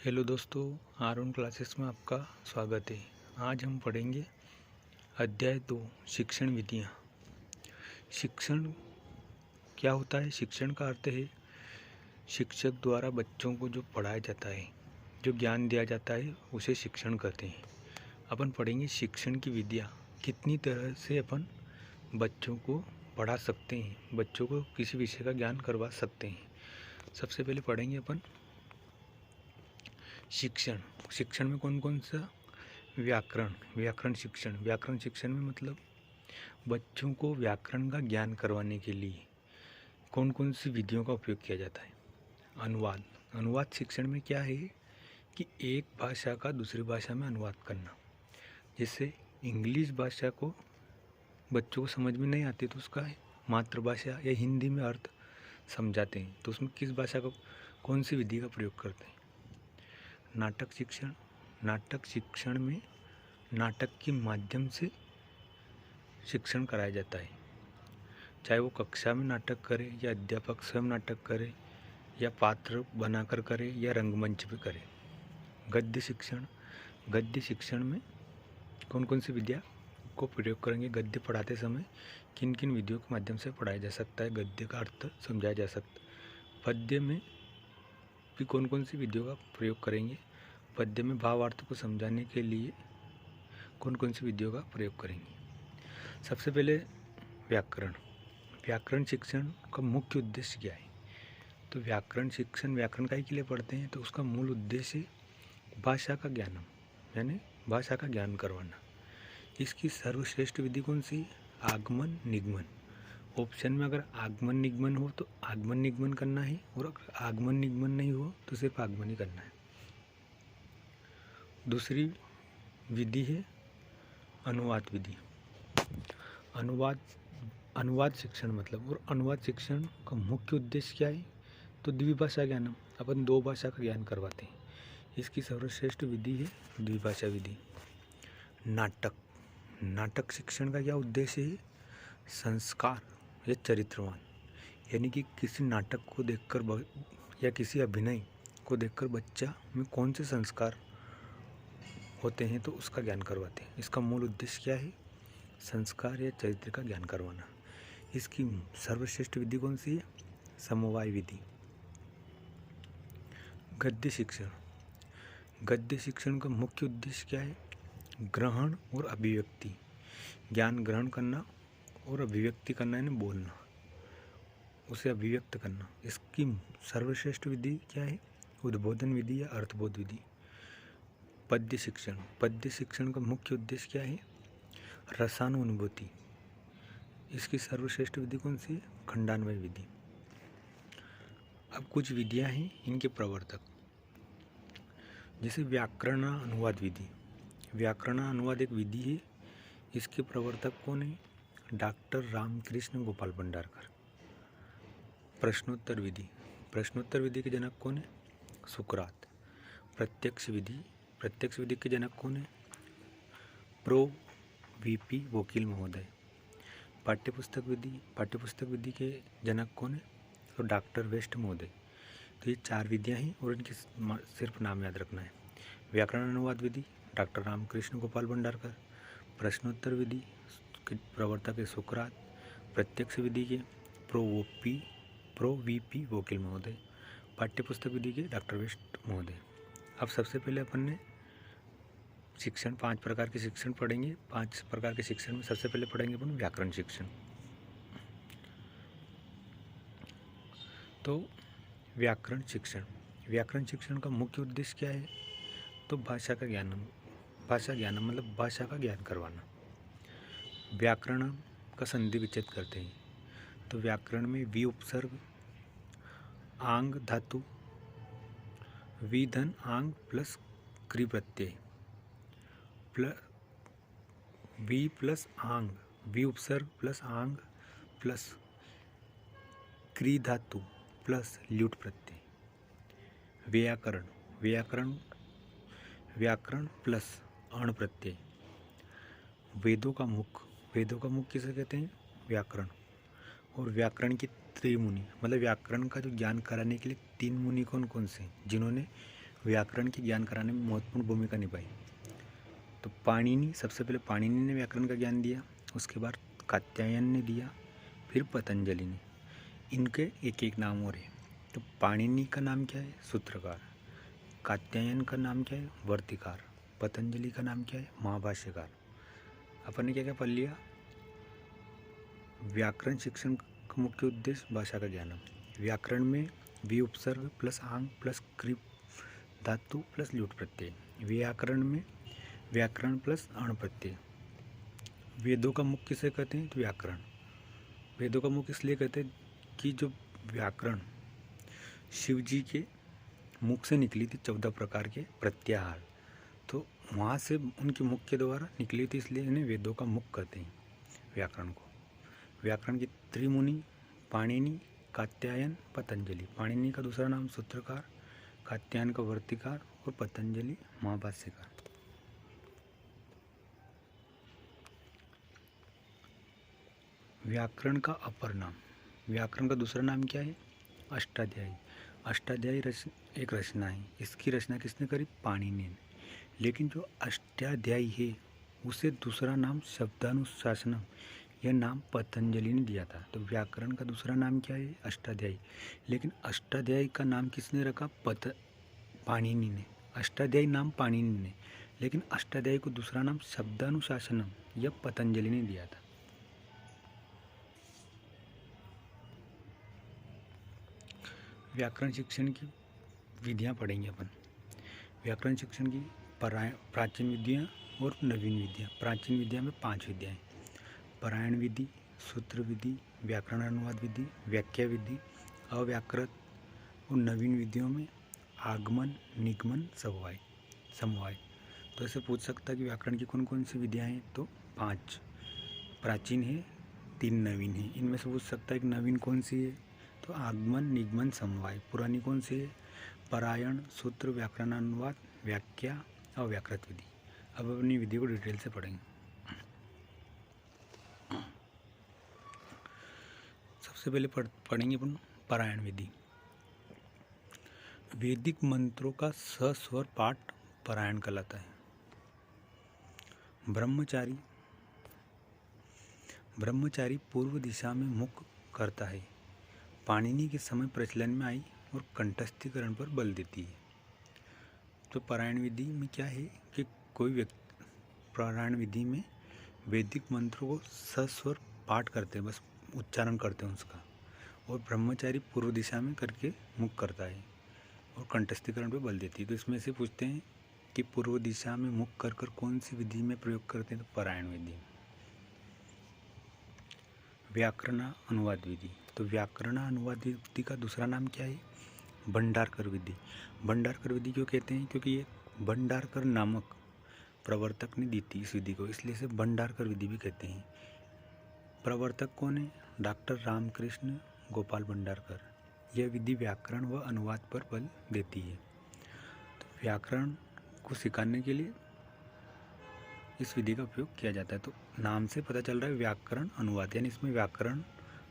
Hello दोस्तों, R1 classes में आपका स्वागत है। आज हम पढ़ेंगे अध्याय 2 शिक्षण विधियाँ। शिक्षण क्या होता है? शिक्षण का अर्थ है शिक्षक द्वारा बच्चों को जो पढ़ाया जाता है, जो ज्ञान दिया जाता है, उसे शिक्षण कहते हैं। अपन पढ़ेंगे शिक्षण की विधियाँ, कितनी तरह से अपन बच्चों को पढ़ा सकते हैं, बच्चों को किसी विषय का ज्ञान करवा सकते हैं। सबसे पहले पढ़ेंगे अपन शिक्षण। शिक्षण में कौन कौन सा? व्याकरण शिक्षण में मतलब बच्चों को व्याकरण का ज्ञान करवाने के लिए कौन कौन सी विधियों का उपयोग किया जाता है। अनुवाद शिक्षण में क्या है कि एक भाषा का दूसरी भाषा में अनुवाद करना। जैसे इंग्लिश भाषा को बच्चों को समझ में नहीं आती तो उसका मातृभाषा या हिंदी में अर्थ समझाते हैं, तो उसमें किस भाषा का कौन सी विधि का प्रयोग करते हैं। नाटक शिक्षण में नाटक के माध्यम से शिक्षण कराया जाता है, चाहे वो कक्षा में नाटक करे या अध्यापक स्वयं नाटक करे या पात्र बनाकर करे या रंगमंच पे करे। गद्य शिक्षण में कौन कौन सी विधियाँ को प्रयोग करेंगे। गद्य पढ़ाते समय किन किन विधियों के माध्यम से पढ़ाया जा सकता है, गद्य का अर्थ समझाया जा सकता है। पद्य में भी कौन कौन सी विधियों का प्रयोग करेंगे। पद्य में भावार्थ को समझाने के लिए कौन कौन सी विधियों का प्रयोग करेंगे। सबसे पहले व्याकरण शिक्षण का मुख्य उद्देश्य क्या है? तो व्याकरण का ही के लिए पढ़ते हैं, तो उसका मूल उद्देश्य भाषा का ज्ञान, यानी भाषा का ज्ञान करवाना। इसकी सर्वश्रेष्ठ विधि कौन सी? आगमन निगमन। ऑप्शन में अगर आगमन निगमन हो तो आगमन निगमन करना है, और अगर आगमन निगमन नहीं हो तो सिर्फ आगमन ही करना है। दूसरी विधि है अनुवाद विधि। अनुवाद शिक्षण मतलब, और अनुवाद शिक्षण का मुख्य उद्देश्य क्या है? तो द्विभाषा ज्ञानम, अपन दो भाषा का ज्ञान करवाते हैं। इसकी सर्वश्रेष्ठ विधि है द्विभाषा विधि। नाटक शिक्षण का क्या उद्देश्य है? संस्कार या चरित्रवान, यानी कि किसी नाटक को देखकर या किसी अभिनय को देखकर बच्चा में कौन से संस्कार होते हैं तो उसका ज्ञान करवाते हैं। इसका मूल उद्देश्य क्या है? संस्कार या चरित्र का ज्ञान करवाना। इसकी सर्वश्रेष्ठ विधि कौन सी है? समवाय विधि। गद्य शिक्षण का मुख्य उद्देश्य क्या है? ग्रहण और अभिव्यक्ति, ज्ञान ग्रहण करना और अभिव्यक्ति करना, यानी बोलना, उसे अभिव्यक्त करना। इसकी सर्वश्रेष्ठ विधि क्या है? उद्बोधन विधि या अर्थबोध विधि। पद्य शिक्षण का मुख्य उद्देश्य क्या है? रसानुभूति। इसकी सर्वश्रेष्ठ विधि कौन सी है? खंडान्वय विधि। अब कुछ विधियां हैं, इनके प्रवर्तक। जैसे व्याकरण अनुवाद विधि। व्याकरण अनुवाद एक विधि है, इसके प्रवर्तक कौन है? डॉक्टर रामकृष्ण गोपाल भंडारकर। प्रश्नोत्तर विधि के जनक कौन है? सुकरात। प्रत्यक्ष विधि के जनक कौन है? प्रो वीपी वकील महोदय। पाठ्यपुस्तक विधि के जनक कौन है? तो डॉक्टर वेस्ट महोदय। तो ये चार विधियाँ हैं और इनके सिर्फ नाम याद रखना है। व्याकरण अनुवाद विधि डॉक्टर रामकृष्ण गोपाल भंडारकर। प्रश्नोत्तर विधि के प्रवर्तक है सुकरात। प्रत्यक्ष विधि के प्रो वीपी वकील महोदय। पाठ्यपुस्तक विधि के डॉक्टर वेस्ट महोदय। अब सबसे पहले अपन ने शिक्षण, 5 प्रकार के शिक्षण पढ़ेंगे। 5 प्रकार के शिक्षण में सबसे पहले पढ़ेंगे अपन व्याकरण शिक्षण। तो व्याकरण शिक्षण का मुख्य उद्देश्य क्या है? तो भाषा ज्ञान मतलब भाषा का ज्ञान करवाना। व्याकरण का संधि विच्छेद करते हैं, तो व्याकरण में वी उपसर्ग आंग धातु, वी धन आंग प्लस क्री प्रत्यय, वी प्लस आंग, वी उपसर्ग प्लस आंग प्लस क्री धातु प्लस ल्यूट प्रत्यय। व्याकरण प्लस अण प्रत्यय। वेदों का मुख किसे कहते हैं? व्याकरण। और व्याकरण की त्रिमुनि, मतलब व्याकरण का जो ज्ञान कराने के लिए 3 मुनि कौन कौन से हैं, जिन्होंने व्याकरण के ज्ञान कराने में महत्वपूर्ण भूमिका निभाई। तो पाणिनि, सबसे पहले पाणिनि ने व्याकरण का ज्ञान दिया, उसके बाद कात्यायन ने दिया, फिर पतंजलि ने। इनके एक एक नाम और है। तो पाणिनि का नाम क्या है? सूत्रकार। कात्यायन का नाम क्या है? वर्तिकार। पतंजलि का नाम क्या है? महाभाष्यकार। अपन ने क्या क्या पढ़ लिया? व्याकरण शिक्षण का मुख्य उद्देश्य भाषा का ज्ञान। व्याकरण में वि उपसर्ग प्लस आंग प्लस क्रिप धातु प्लस ल्युट प्रत्यय। व्याकरण में व्याकरण प्लस अण प्रत्यय। वेदों का मुख किसे कहते हैं? तो व्याकरण। वेदों का मुख इसलिए कहते हैं कि जो व्याकरण शिव जी के मुख से निकली थी 14 प्रकार के प्रत्याहार, तो वहाँ से उनके मुख के द्वारा निकली थी, इसलिए इन्हें वेदों का मुख कहते हैं व्याकरण को। व्याकरण की त्रिमुनि पाणिनि, कात्यायन, पतंजलि। पाणिनि का दूसरा नाम सूत्रकार, कात्यायन का वर्तिकार और पतंजलि महाभाष्यकार। व्याकरण का अपर नाम। व्याकरण का दूसरा नाम क्या है? अष्टाध्यायी। अष्टाध्यायी एक रचना है। इसकी रचना किसने करी? पाणिनि ने। लेकिन जो अष्टाध्यायी है उसे दूसरा नाम शब्दानुशासनम, यह नाम पतंजलि ने दिया था। तो व्याकरण का दूसरा नाम क्या है? अष्टाध्यायी। लेकिन अष्टाध्यायी का नाम किसने रखा? पाणिनि ने। अष्टाध्यायी नाम पाणिनि ने, लेकिन अष्टाध्यायी को दूसरा नाम शब्दानुशासनम यह पतंजलि ने दिया था। व्याकरण शिक्षण की विधियाँ पढ़ेंगे अपन। व्याकरण शिक्षण की प्राचीन विधियाँ और नवीन विधियाँ। प्राचीन विधियाँ में 5 विधियाँ: पारायण विधि, सूत्र विधि, व्याकरण अनुवाद विधि, व्याख्या विधि, अव्याकृत। और नवीन विधियों में आगमन, निगमन, समवाय। तो ऐसे पूछ सकता है कि व्याकरण की कौन कौन सी विधियाँ हैं? तो 5 प्राचीन है, 3 नवीन है। इनमें से पूछ सकता है कि नवीन कौन सी है? तो आगमन, निगमन, समवाय। पुरानी कौन सी है? पारायण, सूत्र, व्याकरण अनुवाद, व्याख्या, अव्याकृत विधि। अब अपनी विधि को डिटेल से पढ़ेंगे। सबसे पहले पढ़ेंगे अपन पारायण विधि। वैदिक मंत्रों का सस्वर पाठ पारायण कहलाता है। ब्रह्मचारी पूर्व दिशा में मुख करता है। पाणिनि के समय प्रचलन में आई और कंठस्थीकरण पर बल देती है। तो पारायण विधि में क्या है कि कोई व्यक्ति पारायण विधि में वैदिक मंत्रों को सस्वर पाठ करते हैं, बस उच्चारण करते हैं उसका, और ब्रह्मचारी पूर्व दिशा में करके मुख करता है और कंठस्थीकरण पर बल देती है। तो इसमें से पूछते हैं कि पूर्व दिशा में मुख कर कौन सी विधि में प्रयोग करते हैं? तो पारायण विधि। व्याकरण अनुवाद विधि। तो व्याकरण अनुवाद विधि का दूसरा नाम क्या है? भंडारकर विधि। भंडारकर विधि क्यों कहते हैं? क्योंकि ये भंडारकर नामक प्रवर्तक ने दी थी इस विधि को, इसलिए इसे भंडारकर विधि भी कहते हैं। प्रवर्तक कौन है? डॉक्टर रामकृष्ण गोपाल भंडारकर। यह विधि व्याकरण व अनुवाद पर बल देती है। तो व्याकरण को सिखाने के लिए इस विधि का उपयोग किया जाता है। तो नाम से पता चल रहा है व्याकरण अनुवाद, यानी इसमें व्याकरण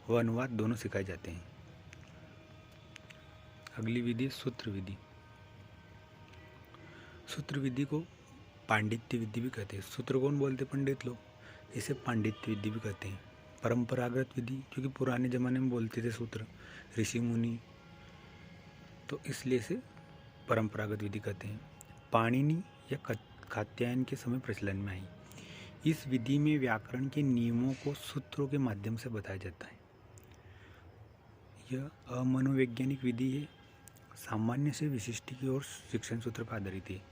व अनुवाद दोनों सिखाए जाते हैं। अगली विधि सूत्र विधि। सूत्र विधि को पांडित्य विधि भी कहते हैं। सूत्र कौन बोलते? पंडित लोग, इसे पांडित्य विधि भी कहते हैं। परंपरागत विधि, क्योंकि पुराने ज़माने में बोलते थे सूत्र ऋषि मुनि, तो इसलिए इसे परंपरागत विधि कहते हैं। पाणिनि या कात्यायन के समय प्रचलन में आई। इस विधि में व्याकरण के नियमों को सूत्रों के माध्यम से बताया जाता है। यह अमनोवैज्ञानिक विधि है, सामान्य से विशिष्ट की ओर शिक्षण सूत्र पर आधारित है।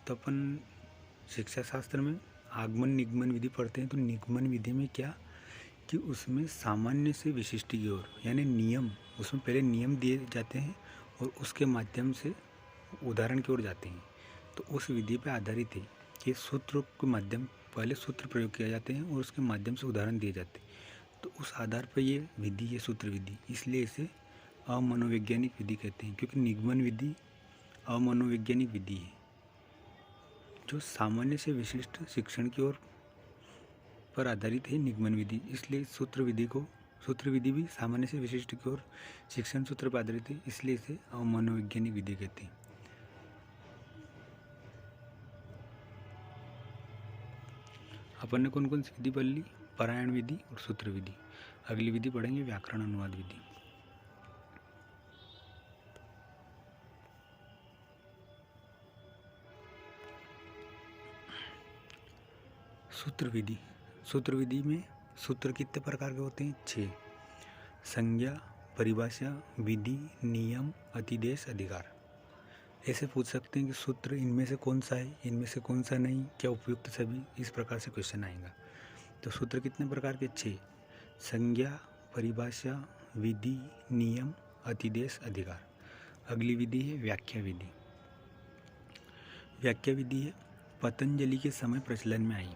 तो अपन शिक्षा शास्त्र में आगमन निगमन विधि पढ़ते हैं। तो निगमन विधि में क्या कि उसमें सामान्य से विशिष्ट की ओर, यानी नियम, उसमें पहले नियम दिए जाते हैं और उसके माध्यम से उदाहरण की ओर जाते हैं। तो उस विधि पर आधारित है कि सूत्र के माध्यम, पहले सूत्र प्रयोग किए जाते हैं और उसके माध्यम से उदाहरण दिए जाते हैं। तो उस आधार पर ये विधि है सूत्र विधि, इसलिए इसे अमनोवैज्ञानिक विधि कहते हैं। क्योंकि निगमन विधि अमनोवैज्ञानिक विधि है जो सामान्य से विशिष्ट शिक्षण की ओर पर आधारित है, निगमन विधि। इसलिए सूत्र विधि भी सामान्य से विशिष्ट की ओर शिक्षण सूत्र पर आधारित है, इसलिए इसे अमनोवैज्ञानिक विधि कहते हैं। अपन ने कौन कौन सी विधि पढ़ ली? पारायण विधि और सूत्र विधि। अगली विधि पढ़ेंगे व्याकरण अनुवाद विधि। सूत्र विधि। सूत्र विधि में सूत्र कितने प्रकार के होते हैं? 6। संज्ञा, परिभाषा, विधि, नियम, अतिदेश, अधिकार। ऐसे पूछ सकते हैं कि सूत्र इनमें से कौन सा है, इनमें से कौन सा नहीं, क्या उपयुक्त सभी, इस प्रकार से क्वेश्चन आएगा। तो सूत्र कितने प्रकार के? 6। संज्ञा, परिभाषा, विधि, नियम, अतिदेश, अधिकार। अगली विधि है व्याख्या विधि। व्याख्या विधि है पतंजलि के समय प्रचलन में आई।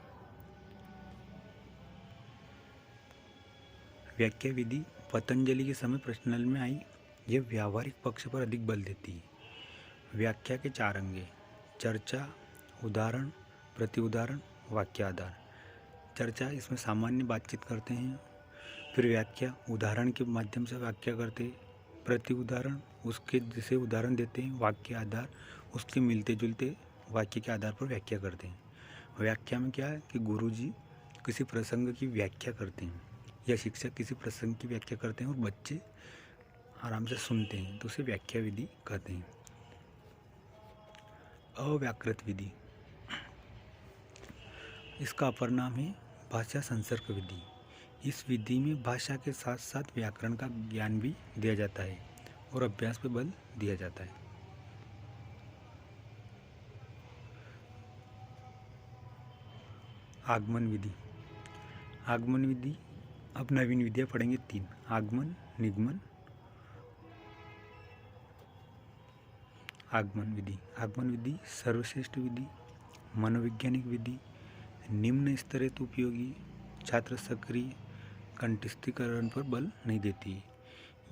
व्याख्या विधि पतंजलि के समय प्रचलन में आई। यह व्यावहारिक पक्ष पर अधिक बल देती है। व्याख्या के 4 अंग हैं: चर्चा, उदाहरण, प्रत्युदाहरण, वाक्याधार। चर्चा, इसमें सामान्य बातचीत करते हैं। फिर व्याख्या, उदाहरण के माध्यम से व्याख्या करते हैं। प्रत्युदाहरण, उसके जैसे उदाहरण देते हैं। वाक्य आधार, उसके मिलते जुलते वाक्य के आधार पर व्याख्या करते हैं। व्याख्या में क्या है कि गुरुजी किसी प्रसंग की व्याख्या करते हैं या शिक्षक किसी प्रसंग की व्याख्या करते हैं और बच्चे आराम से सुनते हैं, तो उसे व्याख्या विधि कहते हैं। अव्याकृत विधि, इसका अपर नाम है भाषा संसर्ग विधि। इस विधि में भाषा के साथ साथ व्याकरण का ज्ञान भी दिया जाता है और अभ्यास पे बल दिया जाता है। आगमन विधि। आगमन विधि, अब नवीन विधियाँ पढ़ेंगे 3: आगमन, निगमन, आगमन विधि। आगमन विधि सर्वश्रेष्ठ विधि, मनोवैज्ञानिक विधि, निम्न स्तर हेतु उपयोगी, छात्र सक्रिय, कंठस्थीकरण पर बल नहीं देती है।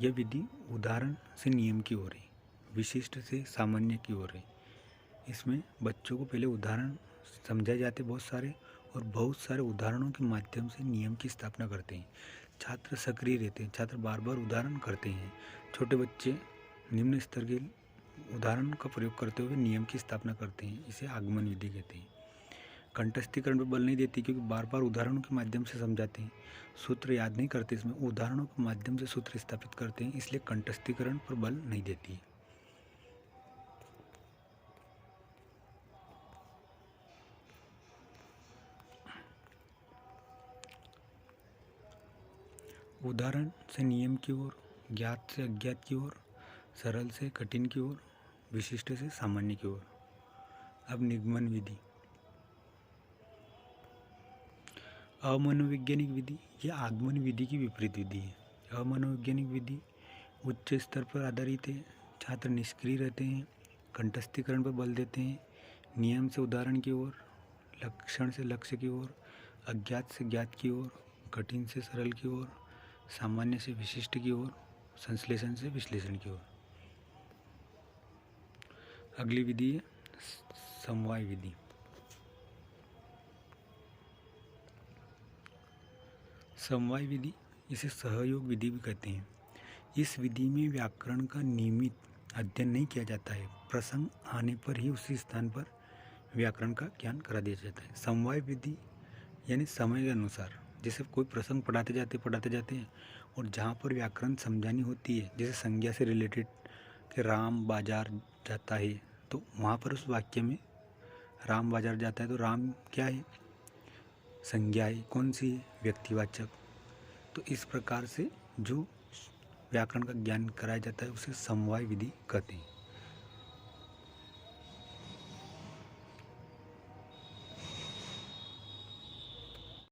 यह विधि उदाहरण से नियम की ओर है, विशिष्ट से सामान्य की ओर है। इसमें बच्चों को पहले उदाहरण समझाए जाते बहुत सारे, और बहुत सारे उदाहरणों के माध्यम से नियम की स्थापना करते हैं। छात्र सक्रिय रहते हैं, छात्र बार बार उदाहरण करते हैं। छोटे बच्चे निम्न स्तर के उदाहरण का प्रयोग करते हुए नियम की स्थापना करते हैं। इसे आगमन विधि कहते हैं। कंठस्थीकरण पर बल नहीं देती, क्योंकि बार बार उदाहरणों के माध्यम से समझाते हैं। सूत्र याद नहीं करते, इसमें उदाहरणों के माध्यम से सूत्र स्थापित करते हैं, इसलिए कंठस्थीकरण पर बल नहीं देती है। उदाहरण से नियम की ओर, ज्ञात से अज्ञात की ओर, सरल से कठिन की ओर, विशिष्ट से सामान्य की ओर। अब निगमन विधि। अमनोवैज्ञानिक विधि, यह आगमन विधि की विपरीत विधि है। अमनोवैज्ञानिक विधि उच्च स्तर पर आधारित है। छात्र निष्क्रिय रहते हैं, कंठस्थीकरण पर बल देते हैं, नियम से उदाहरण की ओर, लक्षण से लक्ष्य की ओर, अज्ञात से ज्ञात की ओर, कठिन से सरल की ओर, सामान्य से विशिष्ट की ओर, संश्लेषण से विश्लेषण की ओर। अगली विधि है समवाय विधि। समवाय विधि, इसे सहयोग विधि भी कहते हैं। इस विधि में व्याकरण का नियमित अध्ययन नहीं किया जाता है, प्रसंग आने पर ही उसी स्थान पर व्याकरण का ज्ञान करा दिया जाता है। समवाय विधि यानी समय के अनुसार, जैसे कोई प्रसंग पढ़ाते जाते हैं और जहाँ पर व्याकरण समझानी होती है, जैसे संज्ञा से रिलेटेड कि राम बाजार जाता है, तो वहाँ पर उस वाक्य में राम बाजार जाता है, तो राम क्या है? संज्ञा है। कौन सी? व्यक्तिवाचक। तो इस प्रकार से जो व्याकरण का ज्ञान कराया जाता है उसे समवाय विधि कहते हैं।